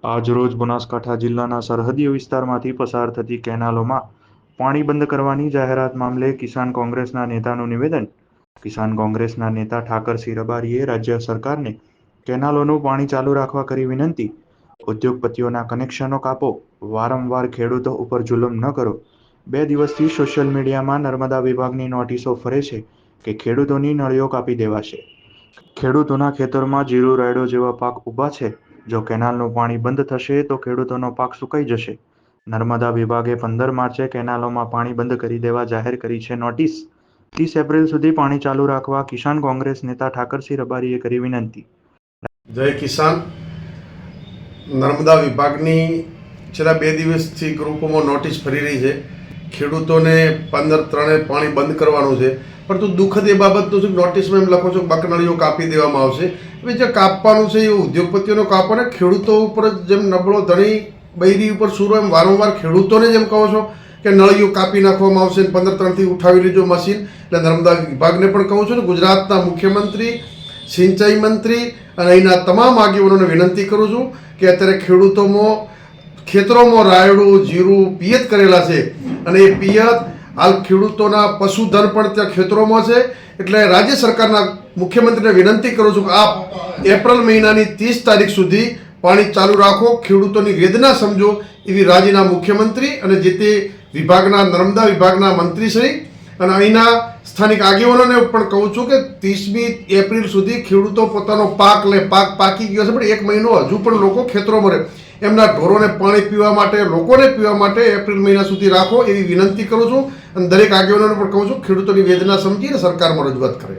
આજરોજ બનાસકાંઠા જિલ્લાના સરહદી વિસ્તારમાંથી પસાર થતી કેનાલોમાં પાણી બંધ કરવાની જાહેરાત મામલે કિસાન કોંગ્રેસના નેતાનું નિવેદન. કિસાન કોંગ્રેસના નેતા ઠાકરસિંહ રબારીએ રાજ્ય સરકારને કેનાલોનું પાણી ચાલુ રાખવા કરી વિનંતી. ઉદ્યોગપતિઓના કનેક્શનો કાપો, વારંવાર ખેડૂતો ઉપર જુલમ ન કરો. 2 દિવસથી સોશિયલ મીડિયામાં નર્મદા વિભાગની નોટિસો ફરે છે કે ખેડૂતોની નળીઓ કાપી દેવાશે. ખેડૂતોના ખેતરમાં જીરું, રાયડો જેવા પાક ઊભા છે. જો કેનાલનું પાણી બંધ થશે તો ખેડૂતોનો પાક સુકાઈ જશે. નર્મદા વિભાગે 15 માર્ચે કેનાલોમાં પાણી બંધ કરી દેવા જાહેર કરી છે નોટિસ. 30 એપ્રિલ સુધી પાણી ચાલુ રાખવા કિસાન કોંગ્રેસ નેતા ઠાકરસિંહ રબારીએ કરી વિનંતી. જય કિસાન. નર્મદા વિભાગની છેલ્લા 2 દિવસથી ગ્રુપોમાં નોટિસ ફરી રહી છે. ખેડૂતોને 15/3 પાણી બંધ કરવાનું છે, પરંતુ દુઃખદ એ બાબતનું છે કે નોટિસમાં એમ લખો છો કે બકનળીઓ કાપી દેવામાં આવશે. હવે જે કાપવાનું છે એ ઉદ્યોગપતિઓનો કાપો ને ખેડૂતો ઉપર જેમ નબળો ધણી બૈરી ઉપર સુરો એમ વારંવાર ખેડૂતોને જેમ કહો છો કે નળીઓ કાપી નાખવામાં આવશે, 15/3થી ઉઠાવી લેજો મશીન. એટલે નર્મદા વિભાગને પણ કહું છું ને, ગુજરાતના મુખ્યમંત્રી, સિંચાઈ મંત્રી અને અહીંના તમામ આગેવાનોને વિનંતી કરું છું કે અત્યારે ખેતરોમાં રાયડું, જીરું, પિયત કરેલા છે અને એ પિયત હાલ ખેડૂતોના પશુધન પણ ત્યાં ખેતરોમાં છે. એટલે રાજ્ય સરકારના મુખ્યમંત્રીને વિનંતી કરું છું કે આપ એપ્રિલ મહિનાની 30 તારીખ સુધી પાણી ચાલુ રાખો, ખેડૂતોની વેદના સમજો. એવી રાજ્યના મુખ્યમંત્રી અને જે તે વિભાગના નર્મદા વિભાગના મંત્રીશ્રી અને અહીંના સ્થાનિક આગેવાનોને પણ કહું છું કે 30મી એપ્રિલ સુધી ખેડૂતો પોતાનો પાક લે. પાક પાકી ગયો છે પણ 1 મહિનો હજુ પણ લોકો ખેતરોમાં રહે. એમના ઢોરોને પાણી પીવા માટે, લોકોને પીવા માટે એપ્રિલ મહિના સુધી રાખો એવી વિનંતી કરું છું. અને દરેક આગેવાનોને પણ કહું છું ખેડૂતોની વેદના સમજીને સરકારમાં રજૂઆત કરે.